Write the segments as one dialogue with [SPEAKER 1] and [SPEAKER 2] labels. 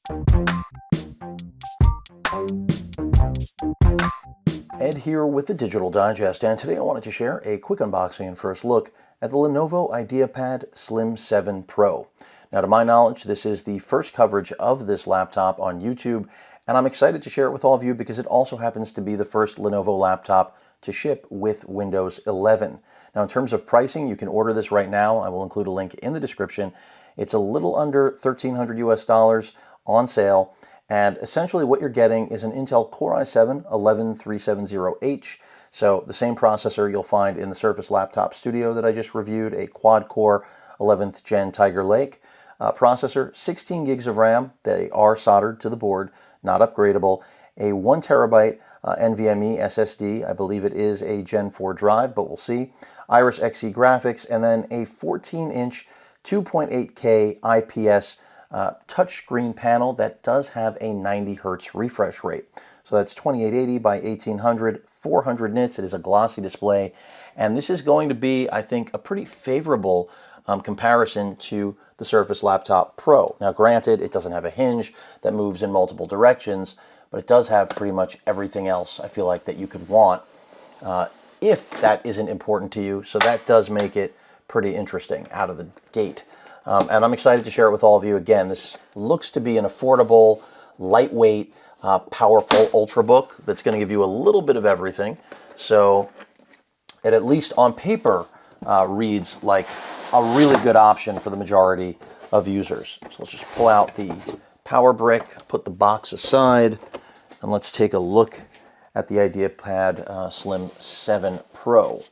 [SPEAKER 1] Ed here with the Digital Digest, and today I wanted to share a quick unboxing and first look at the Lenovo IdeaPad Slim 7 Pro. Now, to my knowledge, this is the first coverage of this laptop on YouTube, and I'm excited to share it with all of you because it also happens to be the first Lenovo laptop to ship with Windows 11. Now, in terms of pricing, you can order this right now. I will include a link in the description. It's a little under $1,300 US on sale. And essentially what you're getting is an Intel Core i7-11370H. So the same processor you'll find in the Surface Laptop Studio that I just reviewed, a quad-core 11th Gen Tiger Lake processor, 16 gigs of RAM. They are soldered to the board, not upgradable. A 1 terabyte NVMe SSD. I believe it is a Gen 4 drive, but we'll see. Iris Xe graphics, and then a 14-inch 2.8K IPS touchscreen panel that does have a 90 hertz refresh rate. So that's 2880 by 1800, 400 nits. It is a glossy display, and this is going to be, I think, a pretty favorable comparison to the Surface Laptop Pro. Now, granted, it doesn't have a hinge that moves in multiple directions, but it does have pretty much everything else I feel like that you could want if that isn't important to you. So that does make it pretty interesting out of the gate. And I'm excited to share it with all of you. Again, this looks to be an affordable, lightweight, powerful Ultrabook that's going to give you a little bit of everything. So it, at least on paper, reads like a really good option for the majority of users. So let's just pull out the power brick, put the box aside, and let's take a look at the IdeaPad Slim 7 Pro.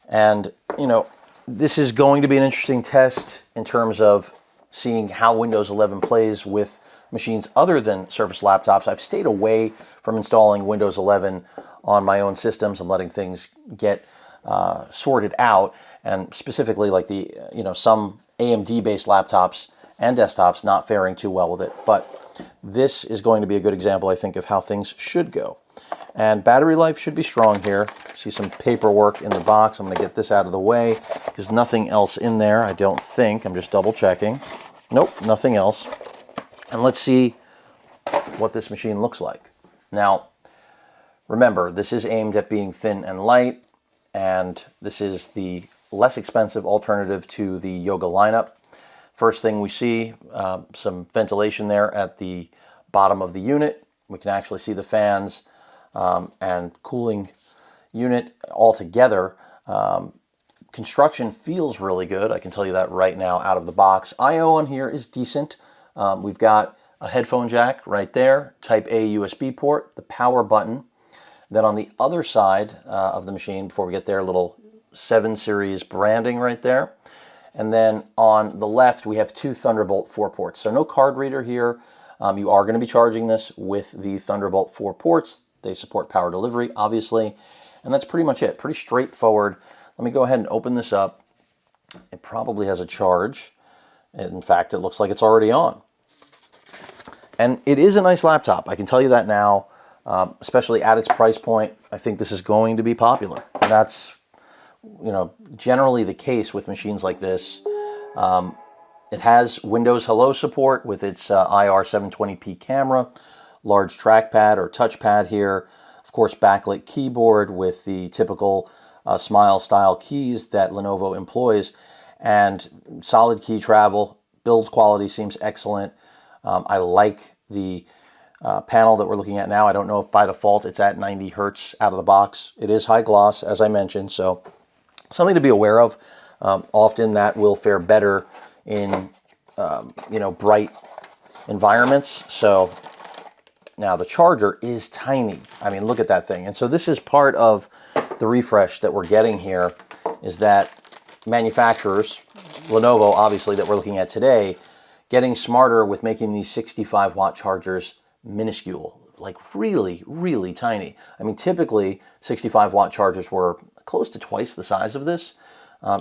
[SPEAKER 1] And, you know, this is going to be an interesting test in terms of seeing how Windows 11 plays with machines other than Surface laptops. I've stayed away from installing Windows 11 on my own systems. I'm letting things get sorted out, and specifically like the, some AMD-based laptops and desktops not faring too well with it. But this is going to be a good example, I think, of how things should go. And battery life should be strong here. See some paperwork in the box. I'm going to get this out of the way. There's nothing else in there, I don't think. I'm just double checking. Nope, nothing else. And let's see what this machine looks like. Now, remember, this is aimed at being thin and light, and this is the less expensive alternative to the Yoga lineup. First thing we see, some ventilation there at the bottom of the unit. We can actually see the fans and cooling unit all together. Construction feels really good. I can tell you that right now out of the box. I/O on here is decent. We've got a headphone jack right there, Type A USB port, the power button. Then on the other side of the machine, before we get there, a little 7 Series branding right there. And then on the left, we have 2 Thunderbolt 4 ports. So no card reader here. You are going to be charging this with the Thunderbolt 4 ports. They support power delivery, obviously. And that's pretty much it. Pretty straightforward. Let me go ahead and open this up. It probably has a charge. In fact, it looks like it's already on. And it is a nice laptop. I can tell you that now, especially at its price point. I think this is going to be popular. And that's, generally the case with machines like this. It has Windows Hello support with its IR 720p camera, large trackpad or touchpad here, of course backlit keyboard with the typical Smile style keys that Lenovo employs, and solid key travel. Build quality seems excellent. I like the panel that we're looking at now. I don't know if by default it's at 90 hertz out of the box. It is high gloss, as I mentioned, so something to be aware of. Often that will fare better in bright environments. So now the charger is tiny. I mean, look at that thing. And so this is part of the refresh that we're getting here, is that manufacturers, Lenovo obviously that we're looking at today, getting smarter with making these 65-watt chargers minuscule, like really, really tiny. I mean, typically 65-watt chargers were close to twice the size of this.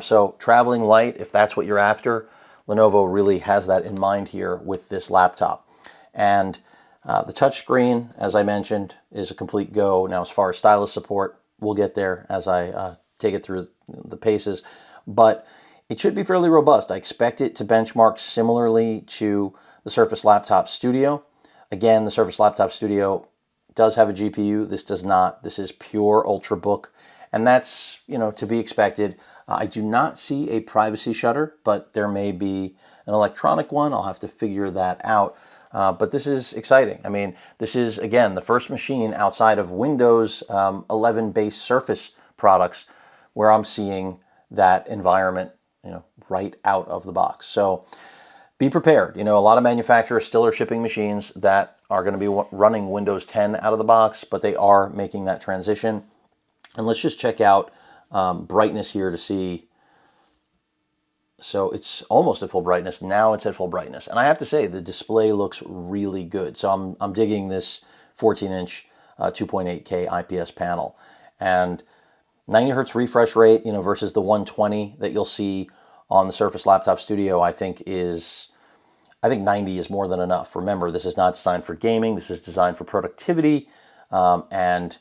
[SPEAKER 1] So traveling light, if that's what you're after, Lenovo really has that in mind here with this laptop. And the touchscreen, as I mentioned, is a complete go. Now, as far as stylus support, we'll get there as I take it through the paces. But it should be fairly robust. I expect it to benchmark similarly to the Surface Laptop Studio. Again, the Surface Laptop Studio does have a GPU. This does not. This is pure Ultrabook, and that's, to be expected. I do not see a privacy shutter, but there may be an electronic one. I'll have to figure that out. But this is exciting. I mean, this is, again, the first machine outside of Windows 11 based Surface products where I'm seeing that environment, right out of the box. So be prepared. A lot of manufacturers still are shipping machines that are going to be running Windows 10 out of the box, but they are making that transition. And let's just check out brightness here to see. So it's almost at full brightness. Now it's at full brightness. And I have to say, the display looks really good. So I'm digging this 14-inch 2.8K IPS panel. And 90 hertz refresh rate, versus the 120 that you'll see on the Surface Laptop Studio, I think 90 is more than enough. Remember, this is not designed for gaming. This is designed for productivity and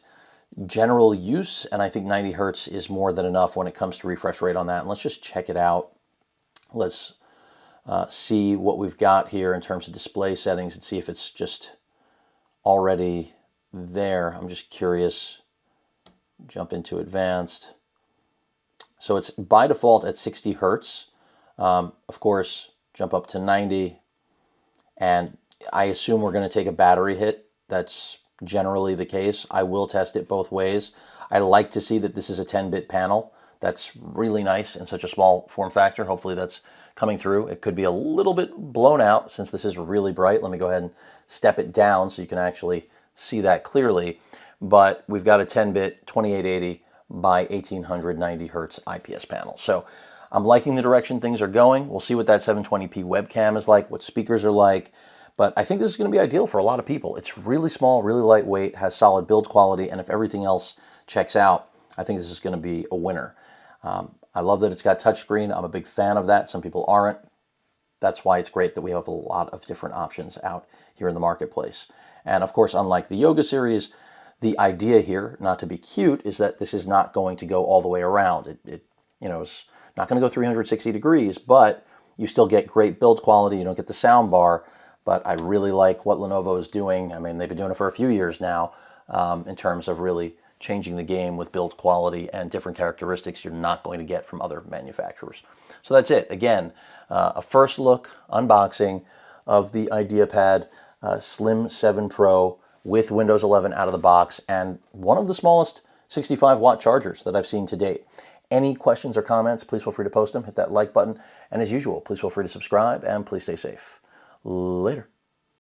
[SPEAKER 1] general use. And I think 90 hertz is more than enough when it comes to refresh rate on that. And let's just check it out. Let's see what we've got here in terms of display settings and see if it's just already there. I'm just curious. Jump into advanced. So it's by default at 60 hertz. Of course, jump up to 90. And I assume we're going to take a battery hit. That's generally the case. I will test it both ways. I like to see that this is a 10-bit panel. That's really nice in such a small form factor. Hopefully that's coming through. It could be a little bit blown out since this is really bright. Let me go ahead and step it down so you can actually see that clearly. But we've got a 10-bit 2880 by 1890 hertz IPS panel. So I'm liking the direction things are going. We'll see what that 720p webcam is like, what speakers are like. But I think this is going to be ideal for a lot of people. It's really small, really lightweight, has solid build quality, and if everything else checks out, I think this is going to be a winner. I love that it's got touchscreen. I'm a big fan of that. Some people aren't. That's why it's great that we have a lot of different options out here in the marketplace. And of course, unlike the Yoga series, the idea here, not to be cute, is that this is not going to go all the way around. It is not going to go 360 degrees, but you still get great build quality. You don't get the sound bar, but I really like what Lenovo is doing. I mean, they've been doing it for a few years now in terms of really changing the game with build quality and different characteristics you're not going to get from other manufacturers. So that's it. Again, a first look unboxing of the IdeaPad Slim 7 Pro with Windows 11 out of the box and one of the smallest 65-watt chargers that I've seen to date. Any questions or comments, please feel free to post them. Hit that like button. And as usual, please feel free to subscribe and please stay safe. Later.